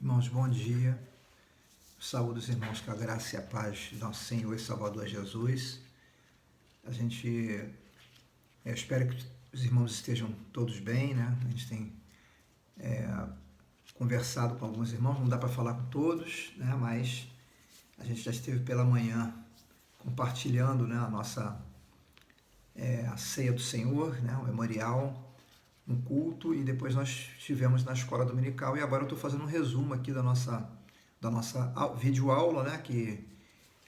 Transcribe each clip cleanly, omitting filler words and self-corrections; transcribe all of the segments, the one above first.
Irmãos, bom dia. Saúde os irmãos com a graça e a paz do nosso Senhor e Salvador Jesus. Eu espero que os irmãos estejam todos bem, né? A gente tem conversado com alguns irmãos, não dá para falar com todos, né? Mas a gente já esteve pela manhã compartilhando, né, a ceia do Senhor, né, o memorial, um culto, e depois nós estivemos na escola dominical, e agora eu estou fazendo um resumo aqui da nossa videoaula, né, que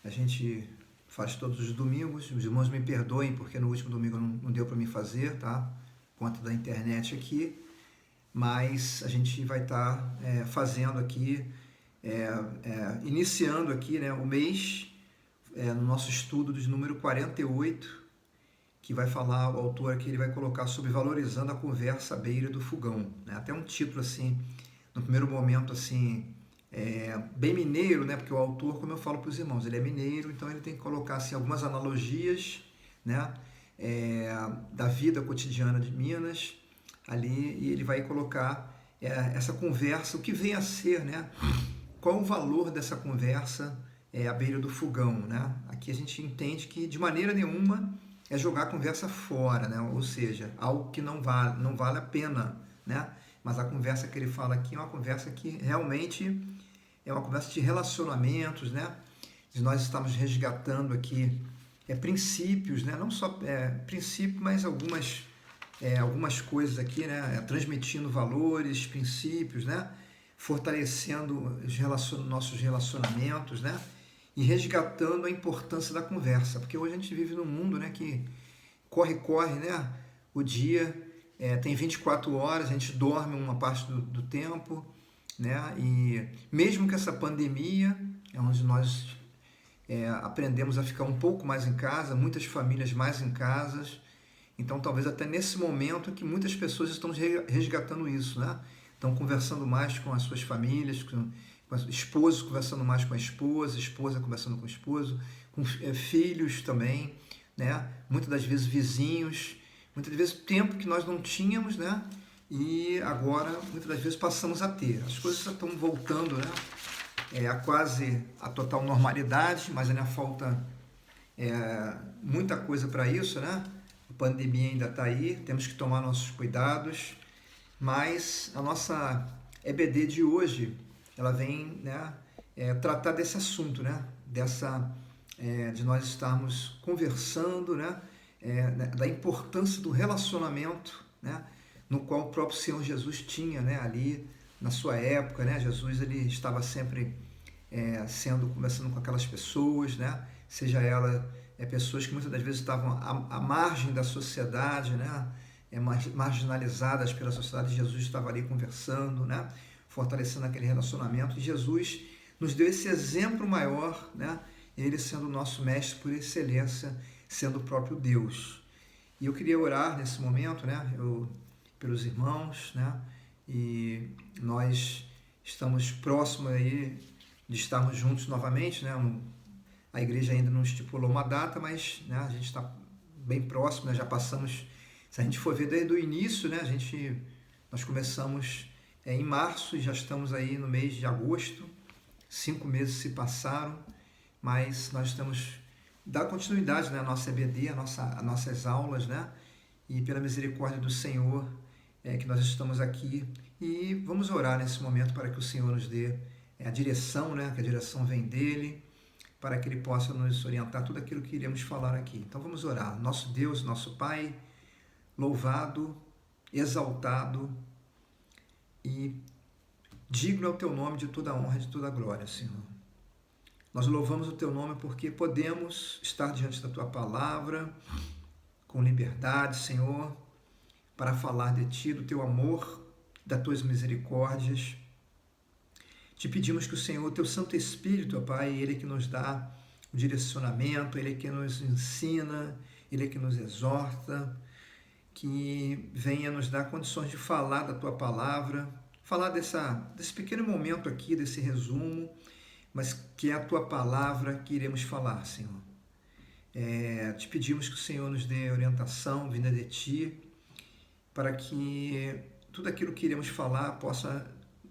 a gente faz todos os domingos. Os irmãos me perdoem porque no último domingo não deu para me fazer, tá? Por conta da internet aqui, mas a gente vai estar fazendo aqui, iniciando aqui, né, o mês, no nosso estudo de número 48, que vai falar, o autor aqui ele vai colocar sobre valorizando a conversa à beira do fogão, né? Até um título assim, no primeiro momento assim, bem mineiro, né? Porque o autor, como eu falo para os irmãos, ele é mineiro, então ele tem que colocar assim algumas analogias, né? Da vida cotidiana de Minas ali, e ele vai colocar essa conversa, o que vem a ser, né? Qual o valor dessa conversa à beira do fogão, né? Aqui a gente entende que de maneira nenhuma é jogar a conversa fora, né? Ou seja, algo que não vale a pena, né? Mas a conversa que ele fala aqui é uma conversa que realmente é uma conversa de relacionamentos, né? De nós estamos resgatando aqui princípios, né? Não só princípios, mas algumas coisas aqui, né? Transmitindo valores, princípios, né? Fortalecendo nossos relacionamentos, né? E resgatando a importância da conversa, porque hoje a gente vive num mundo, né, que corre, né? O dia tem 24 horas, a gente dorme uma parte do tempo, né? E mesmo que essa pandemia, onde nós aprendemos a ficar um pouco mais em casa, muitas famílias mais em casas, então talvez até nesse momento que muitas pessoas estão resgatando isso, né? Estão conversando mais com as suas famílias, com esposos conversando mais com a esposa conversando com o esposo, com filhos também, né? Muitas das vezes vizinhos, muitas vezes tempo que nós não tínhamos, né? E agora, muitas das vezes, passamos a ter. As coisas estão voltando, né? A quase a total normalidade, mas ainda falta muita coisa para isso, né? A pandemia ainda está aí, temos que tomar nossos cuidados, mas a nossa EBD de hoje, ela vem, né, tratar desse assunto, né? De nós estarmos conversando, né? Da importância do relacionamento, né? No qual o próprio Senhor Jesus tinha, né? Ali na sua época, né? Jesus ele estava sempre conversando com aquelas pessoas, né? Seja ela pessoas que muitas das vezes estavam à margem da sociedade, né? Marginalizadas pela sociedade. Jesus estava ali conversando, né? Fortalecendo aquele relacionamento, e Jesus nos deu esse exemplo maior, né? Ele sendo o nosso mestre por excelência, sendo o próprio Deus. E eu queria orar nesse momento, né? Pelos irmãos, né? E nós estamos próximos aí de estarmos juntos novamente, né? A igreja ainda não estipulou uma data, mas, né, a gente está bem próximo, né? Já passamos, se a gente for ver desde o início, né? Nós começamos em março e já estamos aí no mês de agosto, 5 meses se passaram, mas nós estamos dando continuidade, né, à nossa EBD, às nossas aulas, né? E pela misericórdia do Senhor que nós estamos aqui, e vamos orar nesse momento para que o Senhor nos dê a direção, né? Que a direção vem dEle, para que Ele possa nos orientar tudo aquilo que iremos falar aqui. Então vamos orar. Nosso Deus, nosso Pai, louvado, exaltado e digno é o Teu nome de toda a honra e de toda a glória, Senhor. Nós louvamos o Teu nome porque podemos estar diante da Tua palavra com liberdade, Senhor, para falar de Ti, do Teu amor, das Tuas misericórdias. Te pedimos que o Senhor, Teu Santo Espírito, ó Pai, Ele é que nos dá o direcionamento, Ele é que nos ensina, Ele é que nos exorta, que venha nos dar condições de falar da Tua palavra, falar desse pequeno momento aqui, desse resumo, mas que é a Tua palavra que iremos falar, Senhor. Te pedimos que o Senhor nos dê orientação vinda de Ti, para que tudo aquilo que iremos falar possa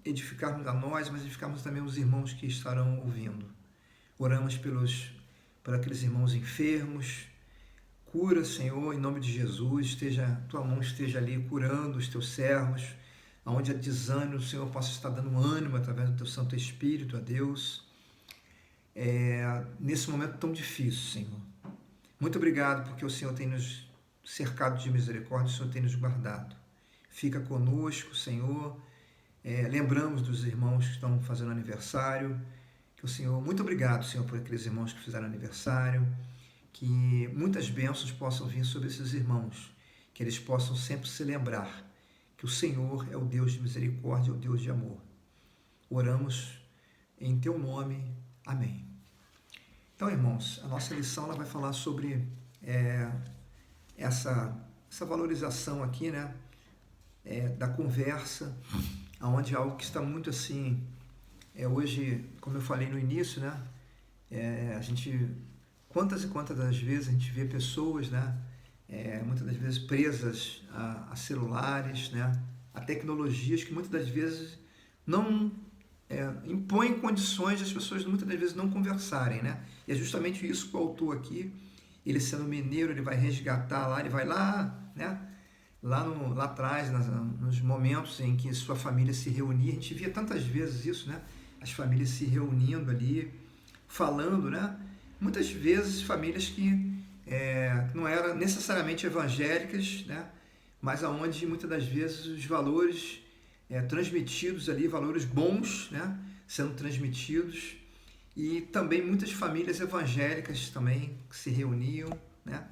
edificarmos a nós, mas edificarmos também os irmãos que estarão ouvindo. Oramos por aqueles irmãos enfermos. Cura, Senhor, em nome de Jesus. Tua mão esteja ali curando os teus servos. Onde há desânimo, o Senhor possa estar dando ânimo através do teu Santo Espírito, a Deus. Nesse momento tão difícil, Senhor. Muito obrigado porque o Senhor tem nos cercado de misericórdia, o Senhor tem nos guardado. Fica conosco, Senhor. Lembramos dos irmãos que estão fazendo aniversário. Que o Senhor, muito obrigado, Senhor, por aqueles irmãos que fizeram aniversário. Que muitas bênçãos possam vir sobre esses irmãos. Que eles possam sempre se lembrar que o Senhor é o Deus de misericórdia, é o Deus de amor. Oramos em teu nome. Amém. Então, irmãos, a nossa lição ela vai falar sobre essa valorização aqui, né, da conversa, onde algo que está muito assim, hoje, como eu falei no início, né, a gente, quantas e quantas das vezes a gente vê pessoas, né, muitas das vezes presas a celulares, né, a tecnologias que muitas das vezes não impõem condições das pessoas muitas das vezes não conversarem, né? E é justamente isso que o autor aqui, ele sendo mineiro, ele vai resgatar lá, ele vai lá, né? Lá atrás, nos momentos em que sua família se reunia, a gente via tantas vezes isso, né? As famílias se reunindo ali, falando, né? Muitas vezes famílias que não eram necessariamente evangélicas, né? Mas aonde muitas das vezes os valores transmitidos ali, valores bons, né? Sendo transmitidos, e também muitas famílias evangélicas também que se reuniam, né?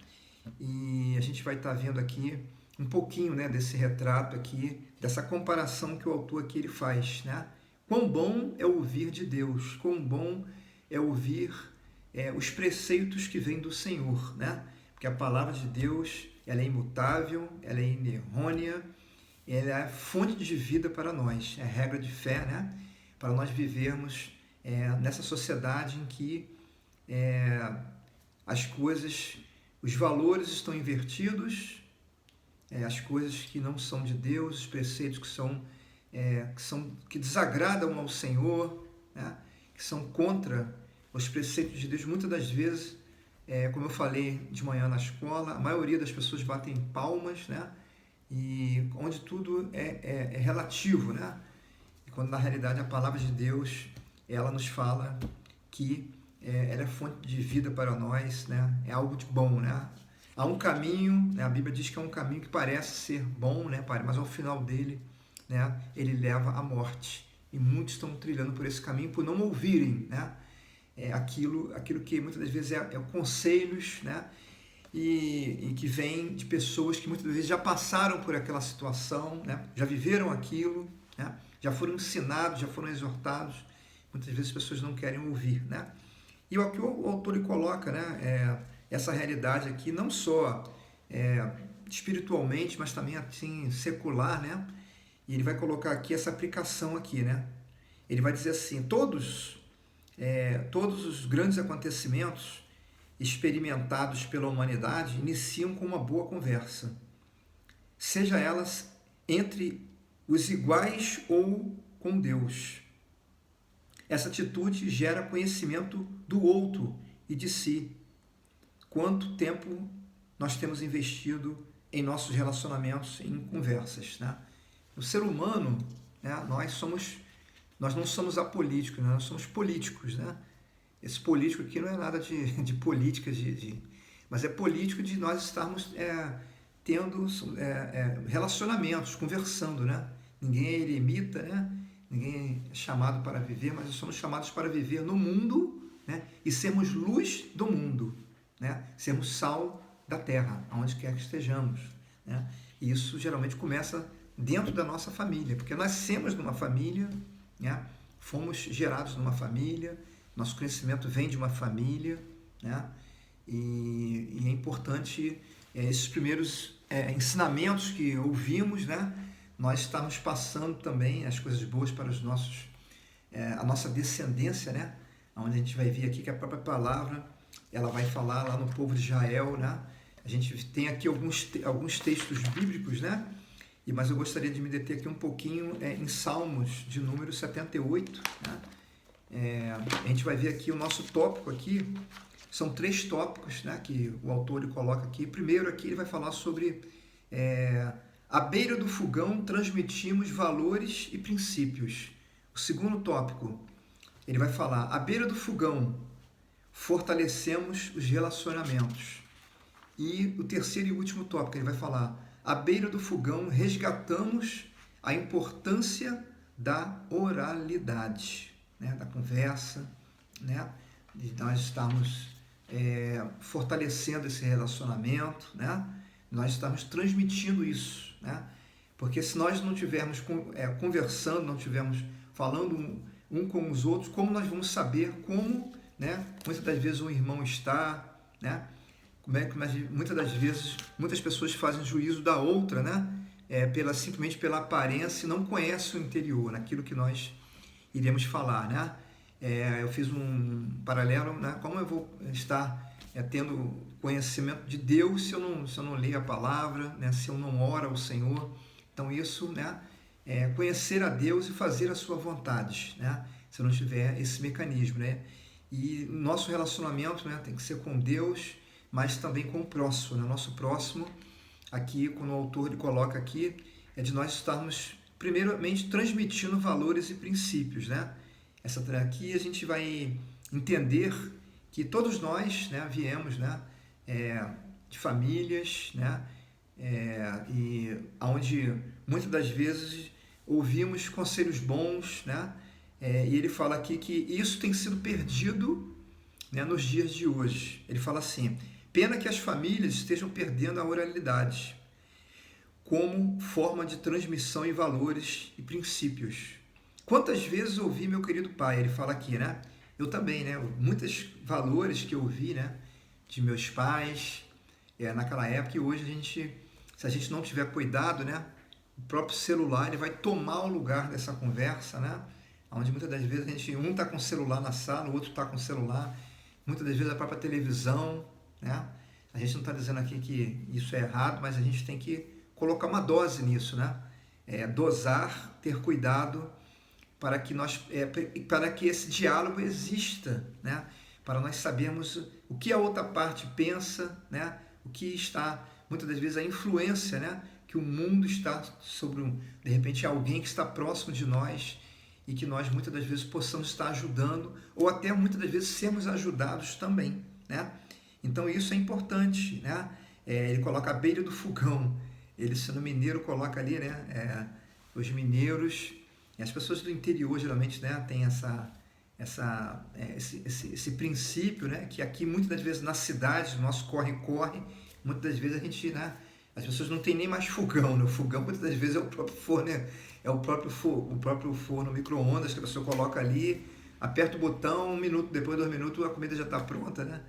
E a gente vai estar vendo aqui um pouquinho, né, desse retrato aqui, dessa comparação que o autor aqui ele faz, né? Quão bom é ouvir de Deus, quão bom é ouvir os preceitos que vêm do Senhor, né? Porque a palavra de Deus, ela é imutável, ela é inerrônea, ela é fonte de vida para nós, é regra de fé, né? Para nós vivermos nessa sociedade em que as coisas, os valores estão invertidos, as coisas que não são de Deus, os preceitos que desagradam ao Senhor, né? Que são contra os preceitos de Deus. Muitas das vezes, como eu falei de manhã na escola, a maioria das pessoas batem palmas, né? E onde tudo é relativo, né? E quando na realidade a palavra de Deus, ela nos fala que ela é fonte de vida para nós, né? É algo de bom, né? Há um caminho, né? A Bíblia diz que é um caminho que parece ser bom, né, Pai? Mas ao final dele, né, ele leva à morte. E muitos estão trilhando por esse caminho por não ouvirem, né? Aquilo que muitas das vezes é conselhos, né? E que vem de pessoas que muitas vezes já passaram por aquela situação, né? Já viveram aquilo, né? Já foram ensinados, já foram exortados. Muitas vezes as pessoas não querem ouvir, né? E o que o autor coloca, né, essa realidade aqui, não só espiritualmente, mas também assim secular, né? E ele vai colocar aqui essa aplicação aqui, né? Ele vai dizer assim: todos os grandes acontecimentos experimentados pela humanidade iniciam com uma boa conversa, seja elas entre os iguais ou com Deus. Essa atitude gera conhecimento do outro e de si. Quanto tempo nós temos investido em nossos relacionamentos, em conversas, né? O ser humano, né, nós não somos apolíticos, né? Nós somos políticos, né? Esse político aqui não é nada de política, mas é político de nós estarmos tendo relacionamentos, conversando, né? Ninguém é eremita, né? Ninguém é chamado para viver, mas nós somos chamados para viver no mundo, né? E sermos luz do mundo, né? Sermos sal da terra, aonde quer que estejamos, né? E isso geralmente começa dentro da nossa família, porque nascemos numa família, né? Fomos gerados numa família, nosso conhecimento vem de uma família, né? E é importante esses primeiros ensinamentos que ouvimos, né? Nós estamos passando também as coisas boas para os nossos, a nossa descendência, né? Onde a gente vai ver aqui que a própria palavra, ela vai falar lá no povo de Israel, né? A gente tem aqui alguns textos bíblicos, né? Mas eu gostaria de me deter aqui um pouquinho em Salmos de número 78, né? A gente vai ver aqui o nosso tópico aqui, são 3 tópicos, né, que o autor ele coloca aqui. Primeiro aqui ele vai falar sobre à beira do fogão transmitimos valores e princípios. O segundo tópico, ele vai falar, à beira do fogão fortalecemos os relacionamentos. E o terceiro e último tópico, ele vai falar, à beira do fogão resgatamos a importância da oralidade, né? Da conversa, né? De nós estarmos fortalecendo esse relacionamento, né? Nós estamos transmitindo isso, né? Porque se nós não estivermos conversando, não estivermos falando um com os outros, como nós vamos saber como, né? Muitas das vezes um irmão está, né? Como é que muitas das vezes muitas pessoas fazem juízo da outra, né? Simplesmente pela aparência e não conhecem o interior, naquilo que nós iremos falar, né? Eu fiz um paralelo, né? Como eu vou estar tendo conhecimento de Deus se eu não ler a palavra, né? Se eu não oro ao Senhor. Então isso, né? Conhecer a Deus e fazer a sua vontade, né? Se eu não tiver esse mecanismo, né? E o nosso relacionamento, né? Tem que ser com Deus, mas também com o próximo, né? O nosso próximo, aqui, quando o autor ele coloca aqui, é de nós estarmos, primeiramente, transmitindo valores e princípios, né? Aqui a gente vai entender que todos nós, né, viemos, né, de famílias, né, e onde muitas das vezes ouvimos conselhos bons, né, e ele fala aqui que isso tem sido perdido, né, nos dias de hoje. Ele fala assim, pena que as famílias estejam perdendo a oralidade como forma de transmissão de valores e princípios. Quantas vezes ouvi meu querido pai, ele fala aqui, né? Eu também, né? Muitos valores que eu ouvi, né? De meus pais, naquela época, e hoje se a gente não tiver cuidado, né? O próprio celular, ele vai tomar o lugar dessa conversa, né? Onde muitas das vezes um está com o celular na sala, o outro está com o celular, muitas das vezes a própria televisão, né? A gente não está dizendo aqui que isso é errado, mas a gente tem que colocar uma dose nisso, né? Dosar, ter cuidado, para que esse diálogo exista, né? Para nós sabermos o que a outra parte pensa, né? O que está, muitas das vezes, a influência, né? Que o mundo está sobre, de repente, alguém que está próximo de nós e que nós, muitas das vezes, possamos estar ajudando ou até, muitas das vezes, sermos ajudados também, né? Então, isso é importante, né? Ele coloca a beira do fogão. Ele, sendo mineiro, coloca ali, né? Os mineiros... E as pessoas do interior, geralmente, né, têm esse princípio, né, que aqui, muitas das vezes, na cidade, no nosso corre-corre, muitas das vezes a gente, né, as pessoas não têm nem mais fogão, né? O fogão, muitas das vezes, é o próprio forno, né? O próprio forno micro-ondas que a pessoa coloca ali, aperta o botão, 1 minuto, depois 2 minutos, a comida já está pronta, né?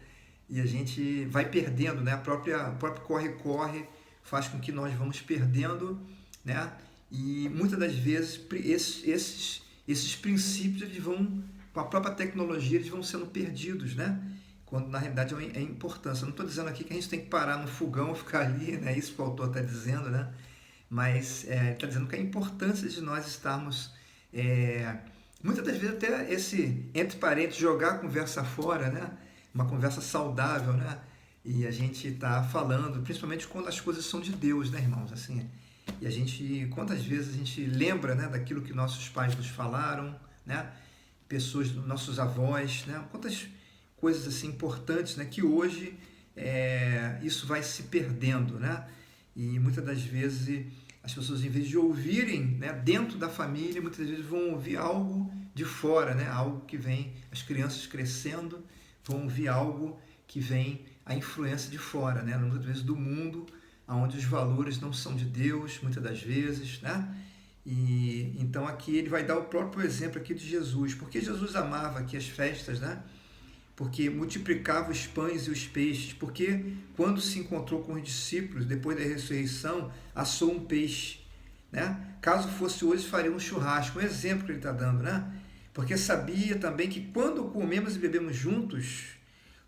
E a gente vai perdendo, né? O próprio corre-corre faz com que nós vamos perdendo, né? E muitas das vezes esses princípios eles vão, com a própria tecnologia, eles vão sendo perdidos, né? Quando na realidade é importância. Eu não estou dizendo aqui que a gente tem que parar no fogão e ficar ali, né? Isso que o autor está dizendo, né? Mas está dizendo que a importância de nós estarmos, muitas das vezes até entre parentes, jogar a conversa fora, né? Uma conversa saudável, né? E a gente está falando, principalmente quando as coisas são de Deus, né, irmãos? Assim, e quantas vezes a gente lembra, né, daquilo que nossos pais nos falaram, né? Pessoas, nossos avós, né? Quantas coisas assim importantes, né? Que hoje isso vai se perdendo, né? E muitas das vezes as pessoas, em vez de ouvirem, né, dentro da família, muitas vezes vão ouvir algo de fora, né? Algo que vem, as crianças crescendo, vão ouvir algo que vem a influência de fora, né? Muitas vezes do mundo, onde os valores não são de Deus, muitas das vezes, né? E então aqui ele vai dar o próprio exemplo aqui de Jesus, porque Jesus amava aqui as festas, né? Porque multiplicava os pães e os peixes, porque quando se encontrou com os discípulos, depois da ressurreição, assou um peixe, né? Caso fosse hoje, faria um churrasco, um exemplo que ele está dando, né? Porque sabia também que quando comemos e bebemos juntos,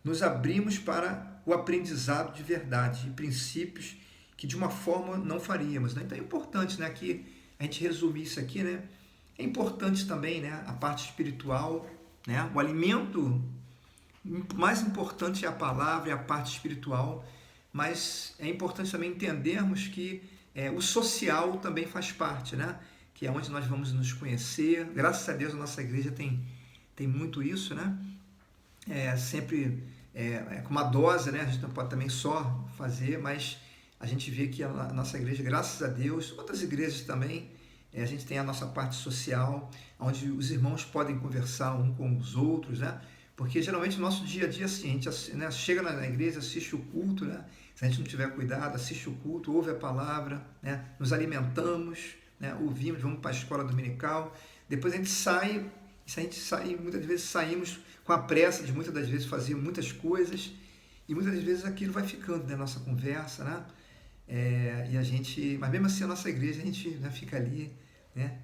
nos abrimos para o aprendizado de verdade, de princípios que de uma forma não faríamos, né? Então é importante, né, que a gente resumir isso aqui, né? É importante também, né, a parte espiritual, né? O alimento mais importante é a palavra e a parte espiritual, mas é importante também entendermos que o social também faz parte, né? Que é onde nós vamos nos conhecer. Graças a Deus a nossa igreja tem muito isso, né? Sempre com uma dose, né? A gente não pode também só fazer, mas a gente vê que a nossa igreja, graças a Deus, outras igrejas também, a gente tem a nossa parte social, onde os irmãos podem conversar um com os outros, né? Porque geralmente o nosso dia a dia, assim, a gente, né, chega na igreja, assiste o culto, né? Se a gente não tiver cuidado, assiste o culto, ouve a palavra, né? Nos alimentamos, né? Ouvimos, vamos para a escola dominical, depois a gente sai, se a gente sair, muitas vezes saímos com a pressa de muitas das vezes fazer muitas coisas, e muitas das vezes aquilo vai ficando na nossa conversa, né? E a gente, mas mesmo assim a nossa igreja, a gente, né, fica ali, né?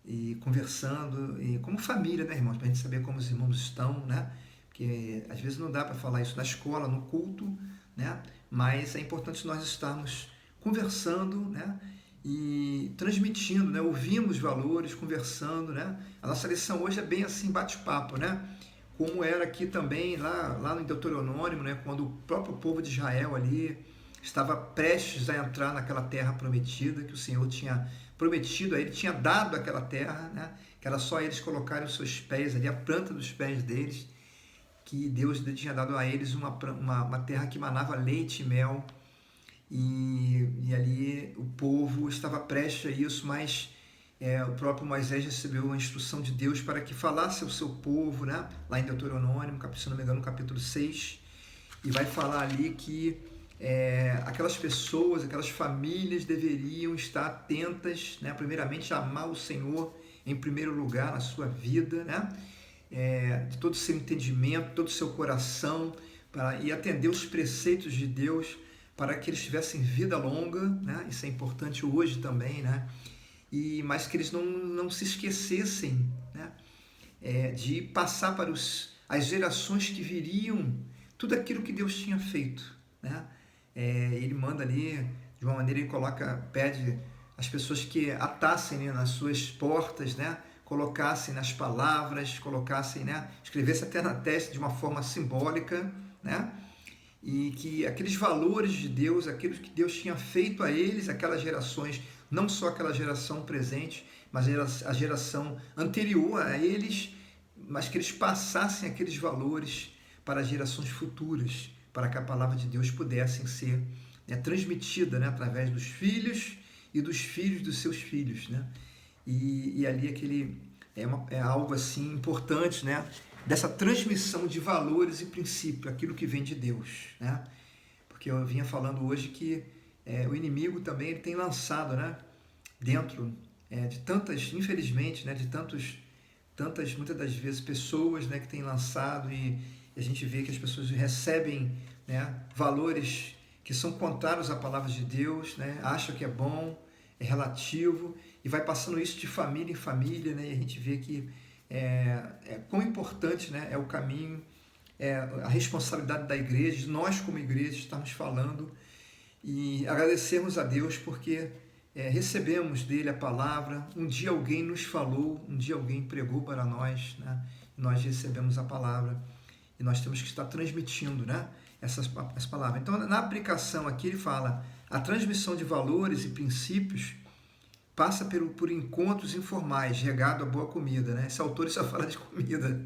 E conversando, e como família, né, irmãos? Para a gente saber como os irmãos estão, né? Porque às vezes não dá para falar isso na escola, no culto, né? Mas é importante nós estarmos conversando, né? E transmitindo, né? Ouvimos valores, conversando, né? A nossa lição hoje é bem assim, bate-papo, né? Como era aqui também, lá no Deuteronômio, né? Quando o próprio povo de Israel ali estava prestes a entrar naquela terra prometida, que o Senhor tinha prometido a ele, tinha dado aquela terra, né? Que era só eles colocarem os seus pés ali, a planta dos pés deles, que Deus tinha dado a eles uma terra que manava leite e mel, e ali o povo estava prestes a isso, mas o próprio Moisés recebeu a instrução de Deus para que falasse ao seu povo, né? Lá em Deuteronômio, se não me engano, no capítulo 6, e vai falar ali que aquelas pessoas, aquelas famílias deveriam estar atentas, né? Primeiramente, a amar o Senhor em primeiro lugar na sua vida, né? De todo o seu entendimento, todo o seu coração, e atender os preceitos de Deus para que eles tivessem vida longa, né? Isso é importante hoje também, né? Mas que eles não se esquecessem, né? De passar para as gerações que viriam tudo aquilo que Deus tinha feito, né? Ele manda ali, de uma maneira, ele pede as pessoas que atassem, né, nas suas portas, né? Colocassem nas palavras, colocassem, né? Escrevesse até na testa de uma forma simbólica, né? E que aqueles valores de Deus, aquilo que Deus tinha feito a eles, aquelas gerações, não só aquela geração presente, mas a geração anterior a eles, mas que eles passassem aqueles valores para as gerações futuras, para que a palavra de Deus pudesse ser, né, transmitida, né, através dos filhos e dos filhos dos seus filhos, né? E ali é algo assim importante, né? Dessa transmissão de valores e princípios, aquilo que vem de Deus, né? Porque eu vinha falando hoje que o inimigo também ele tem lançado, né, dentro de tantas, infelizmente, né, de tantas, muitas das vezes, pessoas, né, que têm lançado, e a gente vê que as pessoas recebem, né, valores que são contrários à palavra de Deus, né, acham que é bom, é relativo, e vai passando isso de família em família, né, e a gente vê que quão importante, né, é o caminho, a responsabilidade da igreja, de nós como igreja estamos falando, e agradecemos a Deus porque recebemos dele a palavra. Um dia alguém nos falou, um dia alguém pregou para nós, né? Nós recebemos a palavra e nós temos que estar transmitindo, né, essas palavras. Então, na aplicação aqui ele fala: a transmissão de valores e princípios passa por encontros informais, regado a boa comida, né? Esse autor só fala de comida.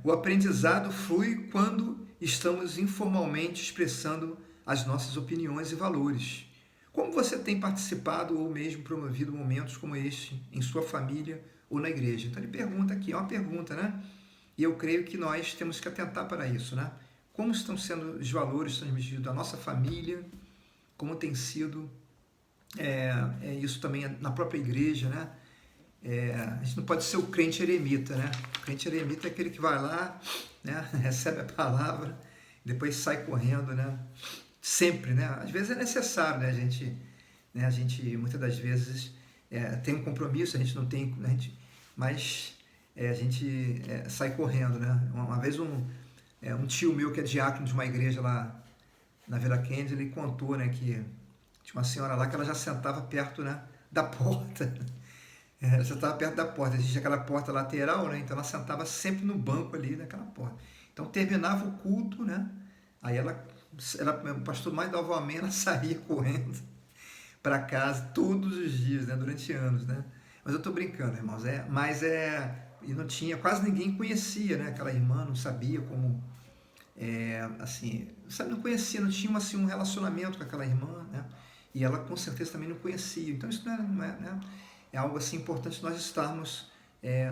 O aprendizado flui quando estamos informalmente expressando as nossas opiniões e valores. Como você tem participado ou mesmo promovido momentos como este em sua família ou na igreja? Então ele pergunta aqui, é uma pergunta, né? E eu creio que nós temos que atentar para isso, né? Como estão sendo os valores transmitidos da nossa família, como tem sido isso também na própria igreja, né? A gente não pode ser o crente eremita, né? O crente eremita é aquele que vai lá, né, recebe a palavra, depois sai correndo, né? Sempre, né? Às vezes é necessário, né? A gente muitas das vezes tem um compromisso, a gente não tem, mas a gente sai correndo, né? Uma vez um tio meu que é diácono de uma igreja lá na Vila Kennedy, ele contou, né, que tinha uma senhora lá que ela já sentava perto, né, da porta. Ela já estava perto da porta, existe aquela porta lateral, né? Então ela sentava sempre no banco ali naquela porta. Então terminava o culto, né? Aí o pastor mais dava amém, ela saía correndo para casa todos os dias, né? Durante anos, né? Mas eu estou brincando, irmãos, e não tinha, quase ninguém conhecia, né? Aquela irmã, não sabia como, assim, sabe, não conhecia, não tinha assim um relacionamento com aquela irmã, né? E ela com certeza também não conhecia. Então isso não é, né? É algo assim importante nós estarmos,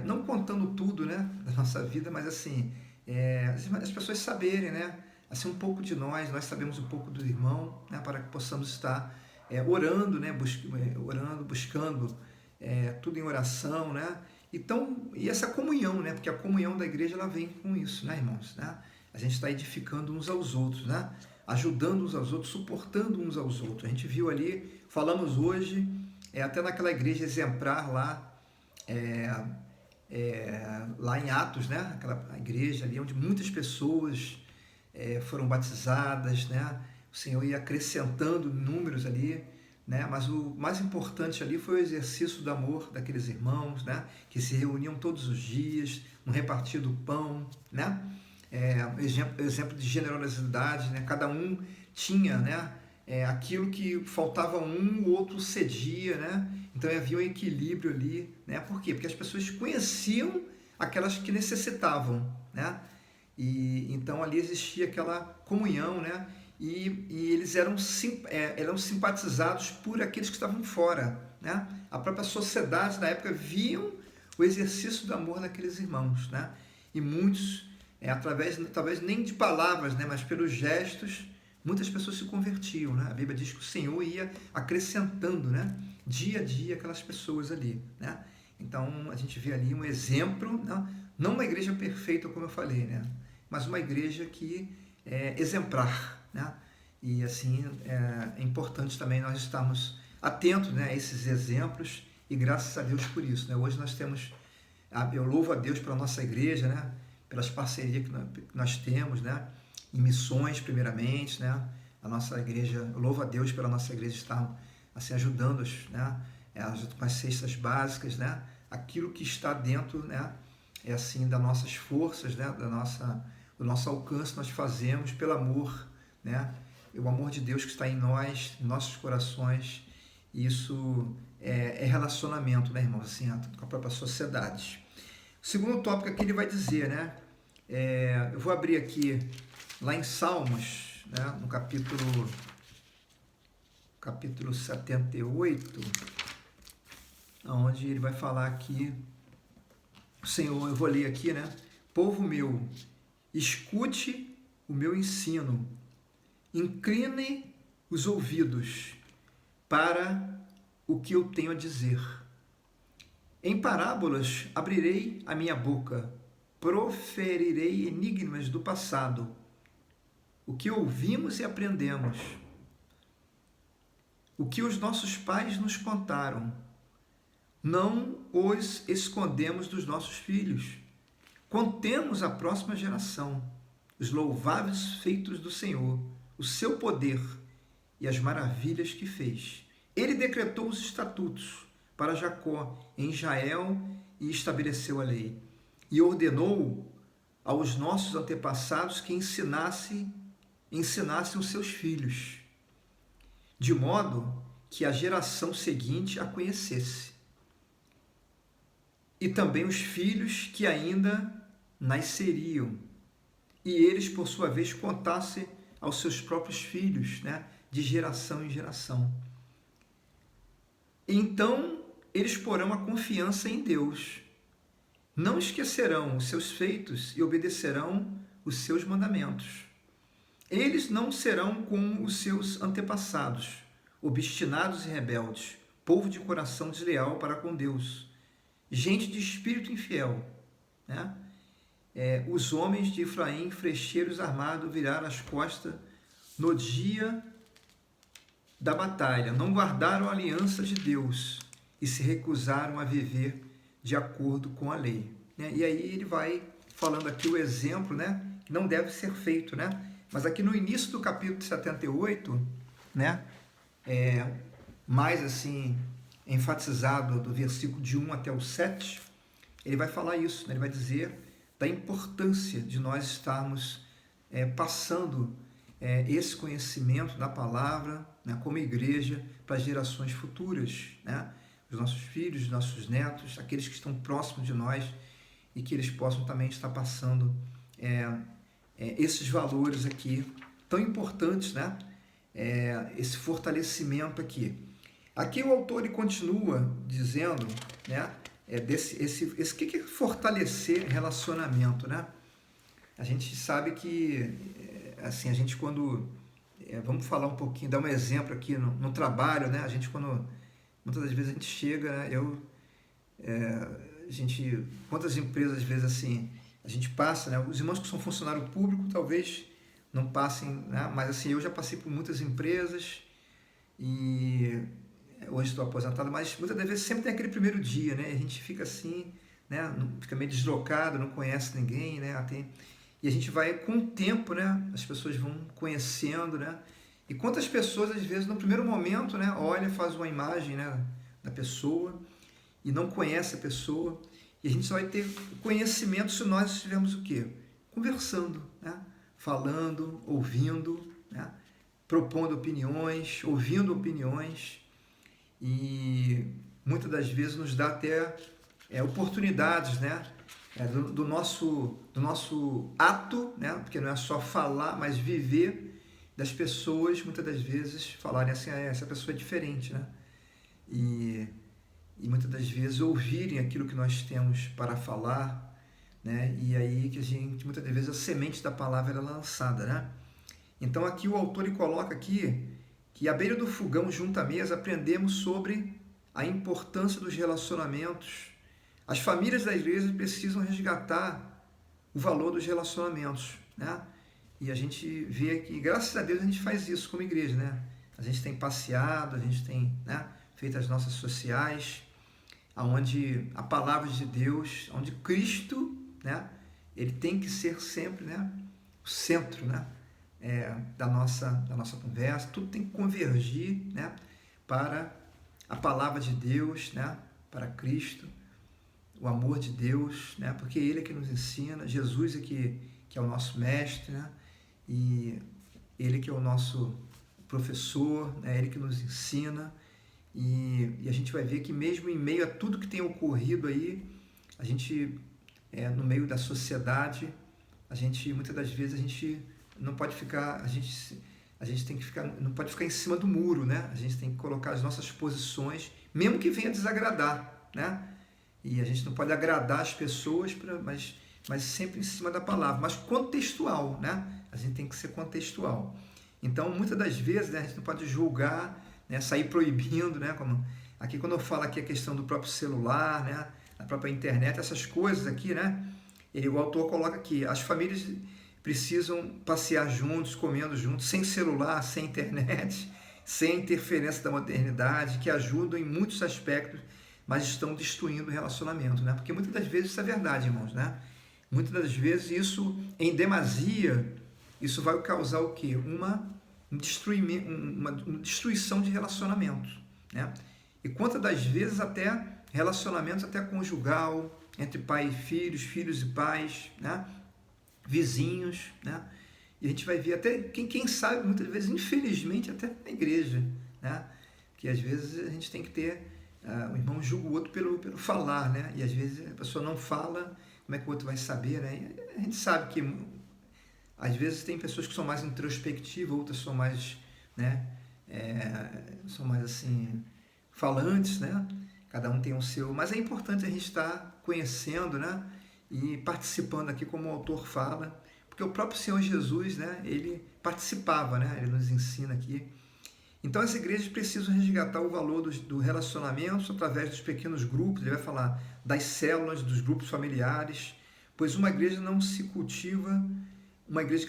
não contando tudo, né, da nossa vida, mas assim, as pessoas saberem, né, assim, um pouco de nós sabemos um pouco do irmão, né, para que possamos estar orando, né, orando, buscando tudo em oração, né. Então, e essa comunhão, né, porque a comunhão da igreja ela vem com isso, né, irmãos, né. A gente está edificando uns aos outros, né, ajudando uns aos outros, suportando uns aos outros. A gente viu ali, falamos hoje, até naquela igreja exemplar lá, lá em Atos, né? Aquela igreja ali onde muitas pessoas foram batizadas, né? O Senhor ia acrescentando números ali, né? Mas o mais importante ali foi o exercício do amor daqueles irmãos, né? Que se reuniam todos os dias, no repartir do pão, né? Exemplo de generosidade, né? Cada um tinha, né? Aquilo que faltava um, o outro cedia, né? Então havia um equilíbrio ali, né? Por quê? Porque as pessoas conheciam aquelas que necessitavam, né? E então ali existia aquela comunhão, né? E eles eram simpatizados por aqueles que estavam fora, né? A própria sociedade na época viam o exercício do amor daqueles irmãos, né? E muitos, através, talvez nem de palavras, né? Mas pelos gestos, muitas pessoas se convertiam, né? A Bíblia diz que o Senhor ia acrescentando, né? Dia a dia aquelas pessoas ali, né? Então a gente vê ali um exemplo, não uma igreja perfeita como eu falei, né? Mas uma igreja que é exemplar, né? E assim é importante também nós estarmos atentos, né, a esses exemplos e graças a Deus por isso, né? Hoje nós temos, eu louvo a Deus pela nossa igreja, né? Pelas parcerias que nós temos, né? Em missões primeiramente, né? A nossa igreja, eu louvo a Deus pela nossa igreja estar assim ajudando-os, né? Com as cestas básicas, né? Aquilo que está dentro, né? Assim das nossas forças, né? Do nosso alcance nós fazemos pelo amor, né? E o amor de Deus que está em nós, em nossos corações, isso é relacionamento, né, irmãos? Assim, com a própria sociedade. O segundo tópico aqui ele vai dizer, né? Eu vou abrir aqui lá em Salmos, né? No capítulo 78, onde ele vai falar aqui, o Senhor, eu vou ler aqui, né? Povo meu, escute o meu ensino, incline os ouvidos para o que eu tenho a dizer. Em parábolas abrirei a minha boca, proferirei enigmas do passado, o que ouvimos e aprendemos, o que os nossos pais nos contaram. Não os escondemos dos nossos filhos. Contemos à próxima geração os louváveis feitos do Senhor, o seu poder e as maravilhas que fez. Ele decretou os estatutos para Jacó em Israel e estabeleceu a lei. E ordenou aos nossos antepassados que ensinassem os seus filhos, de modo que a geração seguinte a conhecesse. E também os filhos que ainda nasceriam, e eles, por sua vez, contassem aos seus próprios filhos, né, de geração em geração. Então, eles porão a confiança em Deus, não esquecerão os seus feitos e obedecerão os seus mandamentos. Eles não serão como os seus antepassados, obstinados e rebeldes, povo de coração desleal para com Deus, gente de espírito infiel, né? Os homens de Efraim, frecheiros armados, viraram as costas no dia da batalha, não guardaram a aliança de Deus e se recusaram a viver de acordo com a lei, né? E aí ele vai falando aqui o exemplo, né, que não deve ser feito, né? Mas aqui no início do capítulo 78, né, mais assim, enfatizado do versículo de 1 até o 7, ele vai falar isso, né? Ele vai dizer da importância de nós estarmos passando esse conhecimento da palavra, né, como igreja, para as gerações futuras, né? Os nossos filhos, os nossos netos, aqueles que estão próximos de nós, e que eles possam também estar passando esses valores aqui tão importantes, né? Esse fortalecimento aqui. Aqui o autor ele continua dizendo, né? O que é fortalecer relacionamento, né? A gente sabe que, assim, a gente quando... vamos falar um pouquinho, dar um exemplo aqui no trabalho, né? A gente quando... Muitas das vezes a gente chega, né? Quantas empresas, às vezes, assim, a gente passa, né? Os irmãos que são funcionário público, talvez não passem, né? Mas, assim, eu já passei por muitas empresas e hoje estou aposentado, mas muitas das vezes sempre tem aquele primeiro dia, né? A gente fica assim, né? Fica meio deslocado, não conhece ninguém, né? E a gente vai, com o tempo, né? As pessoas vão conhecendo, né? E quantas pessoas, às vezes, no primeiro momento, né? Olha, faz uma imagem, né? Da pessoa e não conhece a pessoa. E a gente só vai ter conhecimento se nós estivermos o quê? Conversando, né? Falando, ouvindo, né? Propondo opiniões, ouvindo opiniões. E muitas das vezes nos dá até oportunidades, né? Do nosso ato, né? Porque não é só falar, mas viver, das pessoas muitas das vezes falarem assim, essa pessoa é diferente, né? E muitas das vezes ouvirem aquilo que nós temos para falar, né? E aí que a gente, muitas das vezes, a semente da palavra é lançada, né? Então aqui o autor ele coloca aqui que à beira do fogão, junto à mesa, aprendemos sobre a importância dos relacionamentos. As famílias da igreja precisam resgatar o valor dos relacionamentos, né? E a gente vê que, graças a Deus, a gente faz isso como igreja, né? A gente tem passeado, a gente tem, né, feito as nossas sociais, onde a palavra de Deus, onde Cristo, né, ele tem que ser sempre, né, o centro, né, da nossa conversa. Tudo tem que convergir, né, para a palavra de Deus, né, para Cristo, o amor de Deus, né, porque Ele é que nos ensina, Jesus é que é o nosso mestre, né, e Ele que é o nosso professor, né, Ele que nos ensina. E a gente vai ver que mesmo em meio a tudo que tem ocorrido aí, a gente, no meio da sociedade, muitas das vezes, a gente não pode ficar, a gente tem que ficar, não pode ficar em cima do muro, né? A gente tem que colocar as nossas posições, mesmo que venha desagradar, né? E a gente não pode agradar as pessoas, mas sempre em cima da palavra, mas contextual, né? A gente tem que ser contextual. Então, muitas das vezes, né, a gente não pode julgar, né, sair proibindo, né, como aqui quando eu falo aqui a questão do próprio celular, né, a própria internet, essas coisas aqui, né, o autor coloca aqui, as famílias precisam passear juntos, comendo juntos, sem celular, sem internet, sem interferência da modernidade, que ajudam em muitos aspectos, mas estão destruindo o relacionamento, né, porque muitas das vezes isso é verdade, irmãos, né, muitas das vezes isso, em demasia, isso vai causar o quê? Uma destruição de relacionamentos, né? E quantas das vezes até relacionamentos até conjugal, entre pai e filhos, filhos e pais, né? Vizinhos, né? E a gente vai ver até, quem sabe, muitas vezes, infelizmente, até na igreja, né? Que às vezes a gente tem que ter, o irmão julga o outro pelo falar, né? E às vezes a pessoa não fala, como é que o outro vai saber, né? E a gente sabe que às vezes tem pessoas que são mais introspectivas, outras são mais, né, são mais assim, falantes, né? Cada um tem o seu, mas é importante a gente estar conhecendo, né? E participando aqui, como o autor fala, porque o próprio Senhor Jesus, né? Ele participava, né? Ele nos ensina aqui. Então as igrejas precisam resgatar o valor do relacionamento através dos pequenos grupos. Ele vai falar das células, dos grupos familiares, pois uma igreja que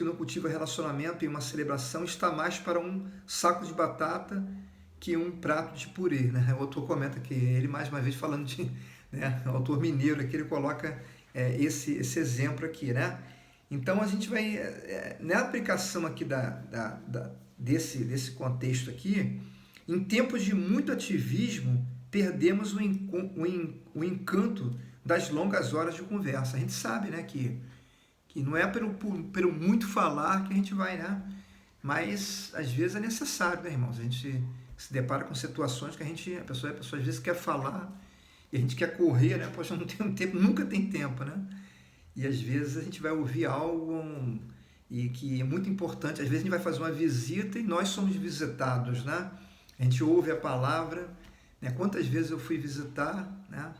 não cultiva relacionamento em uma celebração está mais para um saco de batata que um prato de purê, né? O autor comenta que ele, mais uma vez, falando de, né, o autor mineiro aqui, ele coloca esse exemplo aqui, né? Então a gente vai, na aplicação aqui desse contexto aqui, em tempos de muito ativismo, perdemos o encanto das longas horas de conversa. A gente sabe, né, que não é pelo muito falar que a gente vai, né? Mas às vezes é necessário, né, irmãos? A gente se depara com situações que a pessoa às vezes quer falar e a gente quer correr, né? Poxa, não tem tempo, nunca tem tempo, né? E às vezes a gente vai ouvir algo e que é muito importante. Às vezes a gente vai fazer uma visita e nós somos visitados, né? A gente ouve a palavra, né? Quantas vezes eu fui visitar, né?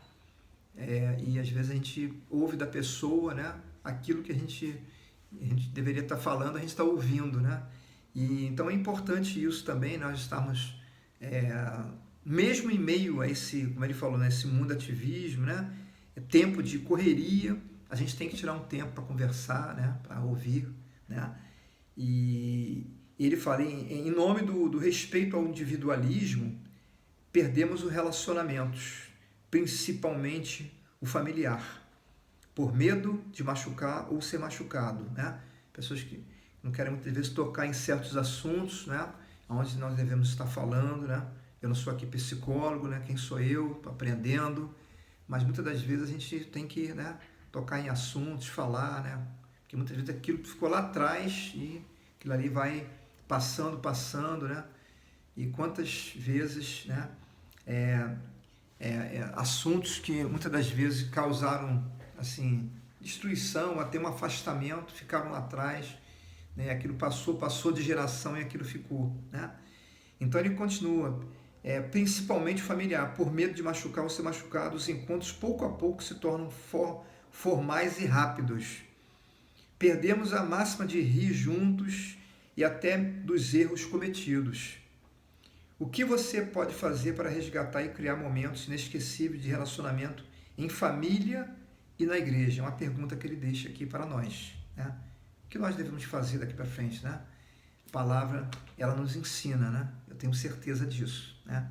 E às vezes a gente ouve da pessoa, né? Aquilo que a gente deveria estar falando, a gente está ouvindo, né? E então é importante isso também, nós estamos, mesmo em meio a esse, como ele falou, né? Esse mundo ativismo, né? É tempo de correria, a gente tem que tirar um tempo para conversar, né? Para ouvir, né? E ele fala, em nome do respeito ao individualismo, perdemos os relacionamentos, principalmente o familiar, por medo de machucar ou ser machucado, né? Pessoas que não querem muitas vezes tocar em certos assuntos, né? Onde nós devemos estar falando, né? Eu não sou aqui psicólogo, né? Quem sou eu? Estou aprendendo, mas muitas das vezes a gente tem que, né? Tocar em assuntos, falar, né? Porque muitas vezes aquilo que ficou lá atrás e aquilo ali vai passando, né? E quantas vezes, né? Assuntos que muitas das vezes causaram assim destruição, até um afastamento, ficaram lá atrás, né? Aquilo passou de geração e aquilo ficou, né? Então ele continua, principalmente familiar, por medo de machucar ou ser machucado, os encontros pouco a pouco se tornam formais e rápidos. Perdemos a máxima de rir juntos e até dos erros cometidos. O que você pode fazer para resgatar e criar momentos inesquecíveis de relacionamento em família e na igreja? É uma pergunta que ele deixa aqui para nós, né? O que nós devemos fazer daqui para frente, né? A palavra, ela nos ensina, né? Eu tenho certeza disso, né?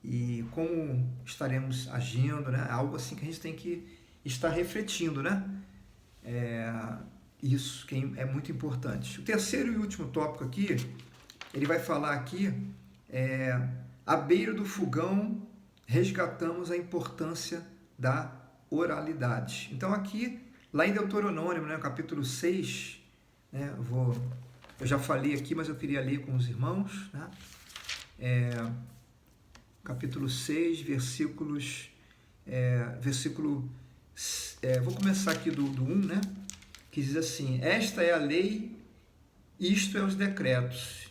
E como estaremos agindo, né? Algo assim que a gente tem que estar refletindo, né? Isso que é muito importante. O terceiro e último tópico aqui, ele vai falar aqui, à beira do fogão, resgatamos a importância da oralidade. Então aqui, lá em Deuteronômio, né, capítulo 6, né, eu já falei aqui, mas eu queria ler com os irmãos, né? Capítulo 6, vou começar aqui do 1, né? Que diz assim, esta é a lei, isto é os decretos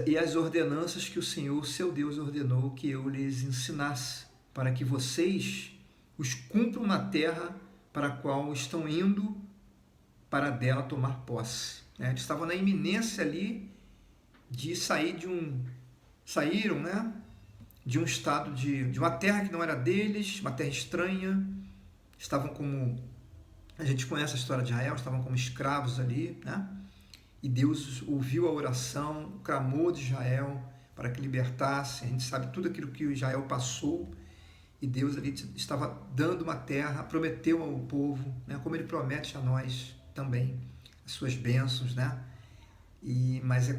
e as ordenanças que o Senhor, seu Deus, ordenou que eu lhes ensinasse, para que vocês os cumpram na terra para a qual estão indo para dela tomar posse. Eles estavam na iminência ali de saíram, né, de um estado de uma terra que não era deles, uma terra estranha, estavam como, a gente conhece a história de Israel, estavam como escravos ali, né? E Deus ouviu a oração, o clamor de Israel para que libertasse. A gente sabe tudo aquilo que Israel passou e Deus ali estava dando uma terra, prometeu ao povo, né? Como Ele promete a nós também, as suas bênçãos, né? Mas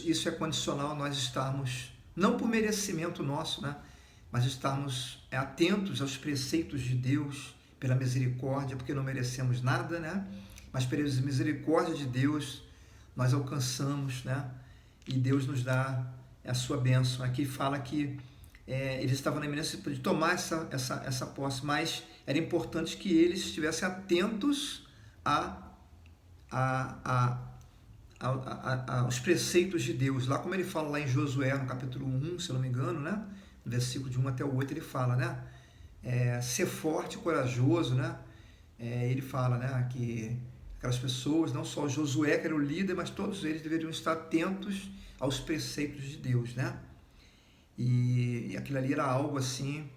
isso é condicional a nós estarmos, não por merecimento nosso, né? Mas estarmos atentos aos preceitos de Deus, pela misericórdia, porque não merecemos nada, né? Mas pela misericórdia de Deus, nós alcançamos, né? E Deus nos dá a sua bênção. Aqui fala que eles estavam na iminência de tomar essa posse, mas era importante que eles estivessem atentos aos preceitos de Deus. Lá como ele fala lá em Josué, no capítulo 1, se eu não me engano, né? No versículo de 1 até o 8, ele fala, né? Ser forte e corajoso, né? Ele fala, né, que aquelas pessoas, não só Josué, que era o líder, mas todos eles deveriam estar atentos aos preceitos de Deus, né? E aquilo ali era algo assim,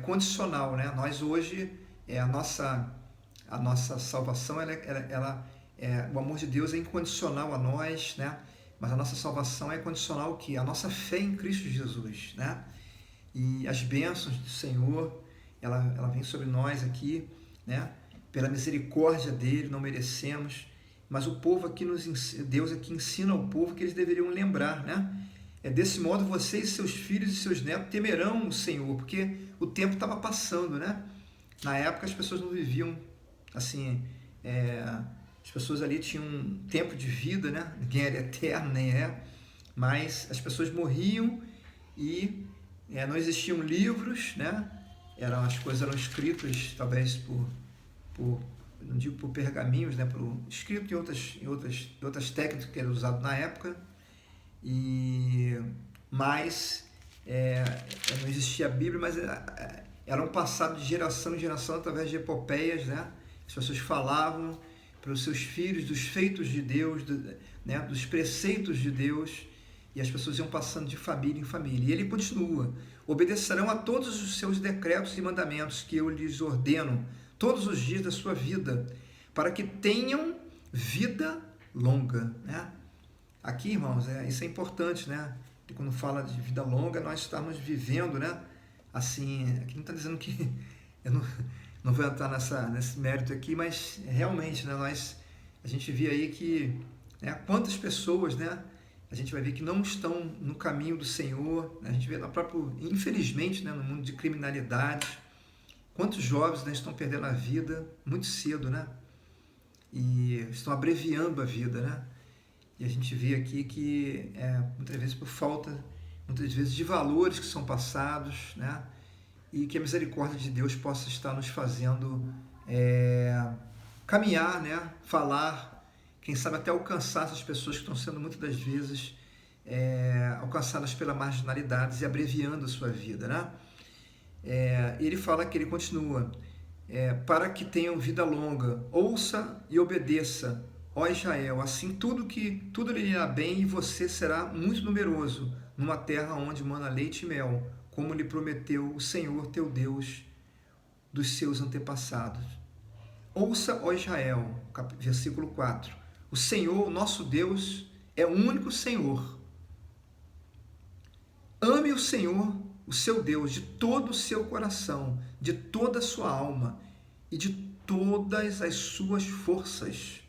condicional, né? Nós hoje, a nossa salvação, o amor de Deus é incondicional a nós, né? Mas a nossa salvação é condicional ao quê? A nossa fé em Cristo Jesus, né? E as bênçãos do Senhor, ela vem sobre nós aqui, né? pela misericórdia dele, não merecemos, mas o povo aqui Deus aqui ensina ao povo que eles deveriam lembrar, né? Desse modo vocês, seus filhos e seus netos temerão o Senhor, porque o tempo estava passando, né? Na época as pessoas não viviam assim, as pessoas ali tinham um tempo de vida, né? Ninguém era eterno, nem é, mas as pessoas morriam e não existiam livros, né? As coisas eram escritas talvez não digo por pergaminhos, né? Escrito em outras técnicas que eram usadas na época, mas não existia a Bíblia, mas eram passados de geração em geração através de epopeias, né? As pessoas falavam para os seus filhos dos feitos de Deus, né? Dos preceitos de Deus, e as pessoas iam passando de família em família. E ele continua: obedecerão a todos os seus decretos e mandamentos que eu lhes ordeno todos os dias da sua vida, para que tenham vida longa, né? Aqui, irmãos, isso é importante, né? E quando fala de vida longa, nós estamos vivendo, né? Assim, aqui não está dizendo que eu não vou entrar nesse mérito aqui, mas realmente, né? A gente vê aí que, né, quantas pessoas, né? A gente vai ver que não estão no caminho do Senhor, né? A gente vê infelizmente, né, no mundo de criminalidade, quantos jovens, né, estão perdendo a vida muito cedo, né? E estão abreviando a vida, né? E a gente vê aqui que muitas vezes por falta, muitas vezes de valores que são passados, né? E que a misericórdia de Deus possa estar nos fazendo caminhar, né? Falar, quem sabe até alcançar essas pessoas que estão sendo muitas das vezes alcançadas pela marginalidade e abreviando a sua vida, né? Ele fala que ele continua, para que tenham vida longa, ouça e obedeça, ó Israel, assim tudo lhe irá bem, e você será muito numeroso numa terra onde mana leite e mel, como lhe prometeu o Senhor teu Deus dos seus antepassados. Ouça, ó Israel, versículo 4, o Senhor, nosso Deus, é o único Senhor. Ame o Senhor, o seu Deus, de todo o seu coração, de toda a sua alma e de todas as suas forças.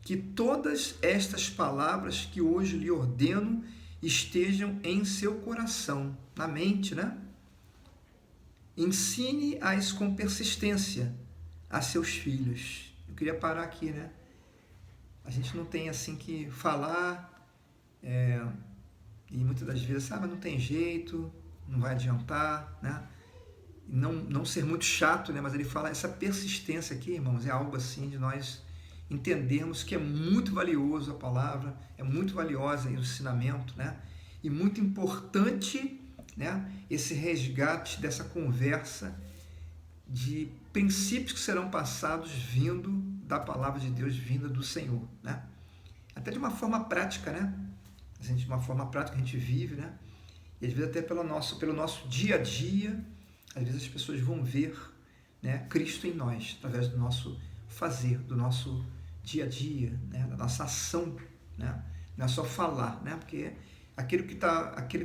Que todas estas palavras que hoje lhe ordeno estejam em seu coração, na mente, né? Ensine-as com persistência a seus filhos. Eu queria parar aqui, né? A gente não tem assim que falar, e muitas das vezes, mas não tem jeito, não vai adiantar, né? Não ser muito chato, né? Mas ele fala, essa persistência aqui, irmãos, é algo assim de nós entendermos que é muito valioso a palavra, é muito valiosa o ensinamento, né? E muito importante, né, esse resgate dessa conversa de princípios que serão passados vindo da palavra de Deus, vinda do Senhor, né? Até de uma forma prática, né? De uma forma prática a gente vive, né? E às vezes até pelo nosso dia a dia, às vezes as pessoas vão ver, né, Cristo em nós, através do nosso fazer, do nosso dia a dia, né, da nossa ação, né? Não é só falar, né? Porque aquele que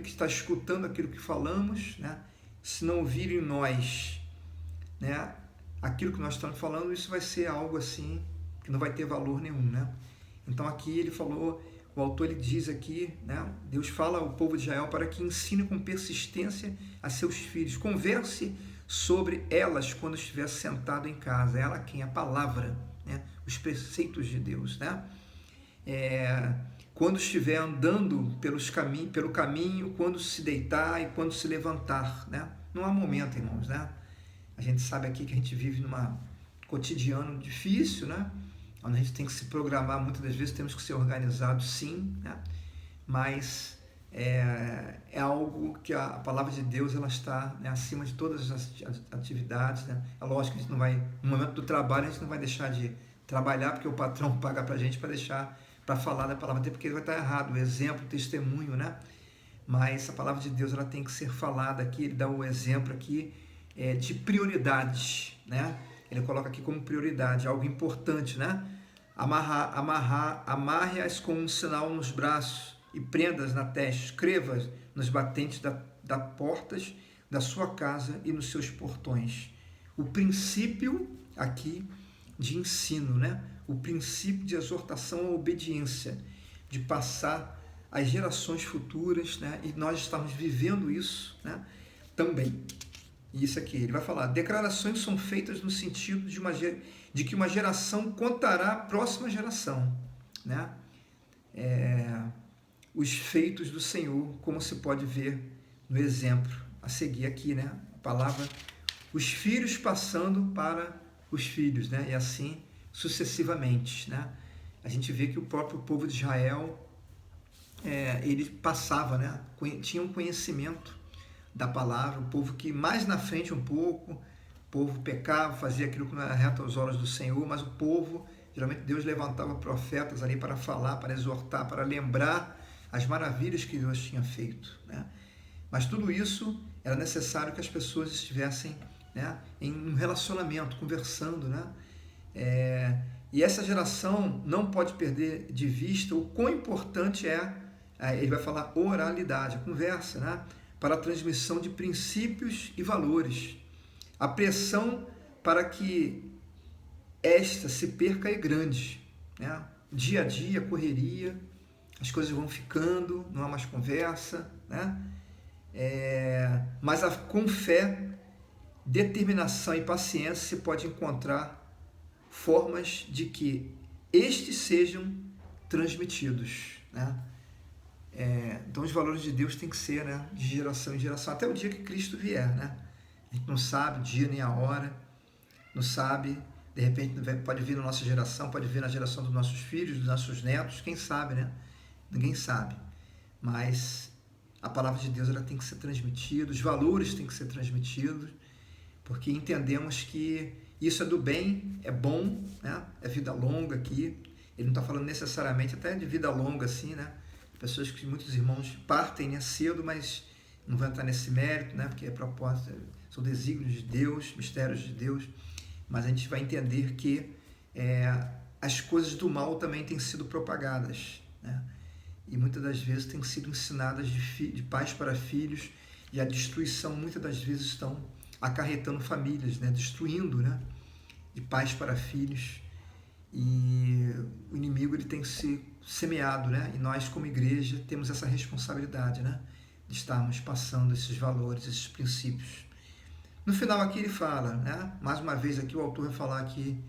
está escutando aquilo que falamos, né, se não ouvir em nós, né, aquilo que nós estamos falando, isso vai ser algo assim que não vai ter valor nenhum, né? Então aqui ele falou, o autor ele diz aqui, né, Deus fala ao povo de Israel para que ensine com persistência a seus filhos, converse sobre elas quando estiver sentado em casa. Ela quem? A palavra, né? Os preceitos de Deus, né? Quando estiver andando pelo caminho, quando se deitar e quando se levantar, né? Não há momento, irmãos, né? A gente sabe aqui que a gente vive num cotidiano difícil, né? Onde a gente tem que se programar, muitas das vezes temos que ser organizados, sim, né? Mas é algo que a palavra de Deus ela está, né, acima de todas as atividades, né? É lógico que a gente não vai, no momento do trabalho, a gente não vai deixar de trabalhar, porque o patrão paga para a gente para falar da palavra dele, porque ele vai estar errado, o exemplo, o testemunho, né? Mas a palavra de Deus ela tem que ser falada aqui, ele dá o exemplo aqui de prioridades, né? Ele coloca aqui como prioridade, algo importante, né? Amarre-as com um sinal nos braços e prendas na testa, escreva nos batentes das portas da sua casa e nos seus portões. o princípio aqui de ensino, né? O princípio de exortação à obediência, de passar às gerações futuras, né? E nós estamos vivendo isso, né? Também. E isso aqui, ele vai falar, declarações são feitas no sentido de que uma geração contará à próxima geração, né? Os feitos do Senhor, como se pode ver no exemplo a seguir aqui, né? A palavra, os filhos passando para os filhos, né? E assim sucessivamente, né? A gente vê que o próprio povo de Israel, ele passava, né? Tinha um conhecimento da palavra, o povo que mais na frente um pouco, o povo pecava, fazia aquilo que não era reto aos olhos do Senhor, mas o povo, geralmente Deus levantava profetas ali para falar, para exortar, para lembrar as maravilhas que Deus tinha feito, né? Mas tudo isso era necessário que as pessoas estivessem, né, em um relacionamento, conversando, né? E essa geração não pode perder de vista o quão importante ele vai falar oralidade, a conversa, né? Para a transmissão de princípios e valores. A pressão para que esta se perca é grande, né? Dia a dia, correria, as coisas vão ficando, não há mais conversa, né? Mas com fé, determinação e paciência se pode encontrar formas de que estes sejam transmitidos, né? Então os valores de Deus têm que ser, né, de geração em geração, até o dia que Cristo vier, né? A gente não sabe o dia nem a hora, não sabe, de repente pode vir na nossa geração, pode vir na geração dos nossos filhos, dos nossos netos, quem sabe, né? Ninguém sabe, mas a palavra de Deus ela tem que ser transmitida, os valores têm que ser transmitidos, porque entendemos que isso é do bem, é bom, né? É vida longa aqui. Ele não está falando necessariamente até de vida longa assim, né? Pessoas que muitos irmãos partem, né, cedo, mas não vão entrar nesse mérito, né? Porque são desígnios de Deus, mistérios de Deus. Mas a gente vai entender que as coisas do mal também têm sido propagadas, né? E muitas das vezes têm sido ensinadas de pais para filhos, e a destruição muitas das vezes estão acarretando famílias, né? Destruindo, né? De pais para filhos, e o inimigo ele tem que ser semeado, né? E nós como igreja temos essa responsabilidade, né? De estarmos passando esses valores, esses princípios. No final aqui ele fala, né? Mais uma vez aqui o autor vai falar aqui,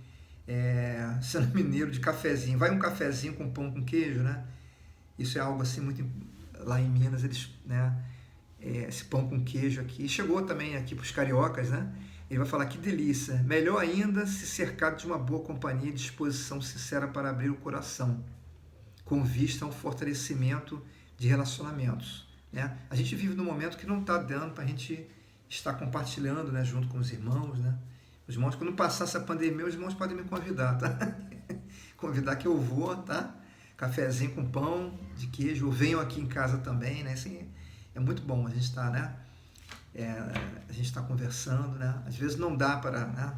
sendo mineiro, de cafezinho, vai um cafezinho com pão com queijo, né? Isso é algo assim muito, lá em Minas eles, né? Esse pão com queijo aqui, chegou também aqui para os cariocas, né? Ele vai falar que delícia, melhor ainda se cercado de uma boa companhia e disposição sincera para abrir o coração, com vista ao fortalecimento de relacionamentos, né? A gente vive num momento que não está dando para a gente estar compartilhando, né, junto com os irmãos, né? Os irmãos, quando passar essa pandemia, os irmãos podem me convidar, tá? Convidar que eu vou, tá? Cafezinho com pão de queijo, ou venham aqui em casa também, né? Assim, é muito bom a gente estar, né? A gente está conversando, né? Às vezes não dá para, né?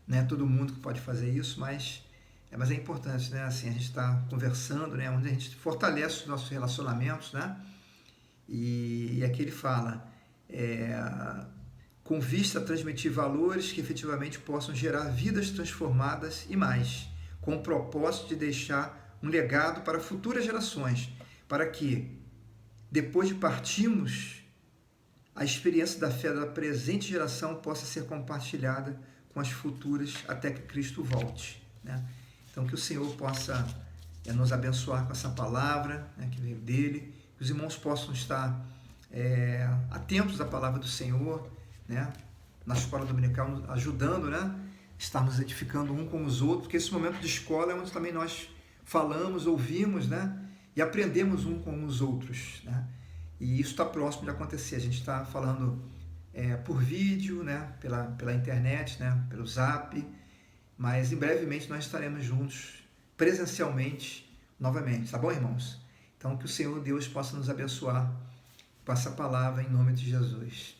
Não é todo mundo que pode fazer isso, mas é importante, né? Assim, a gente está conversando, né? Onde a gente fortalece os nossos relacionamentos, né? E aqui ele fala, com vista a transmitir valores que efetivamente possam gerar vidas transformadas e mais, com o propósito de deixar um legado para futuras gerações, para que, depois de partirmos, a experiência da fé da presente geração possa ser compartilhada com as futuras até que Cristo volte, né? Então, que o Senhor possa nos abençoar com essa palavra, né, que veio dele, que os irmãos possam estar atentos à palavra do Senhor, né, na escola dominical, ajudando, né, estarmos edificando um com os outros, porque esse momento de escola é onde também nós falamos, ouvimos, né, e aprendemos um com os outros, né? E isso está próximo de acontecer. A gente está falando por vídeo, né, pela internet, né, pelo Zap, mas em brevemente nós estaremos juntos presencialmente novamente, tá bom, irmãos? Então que o Senhor Deus possa nos abençoar com essa palavra em nome de Jesus.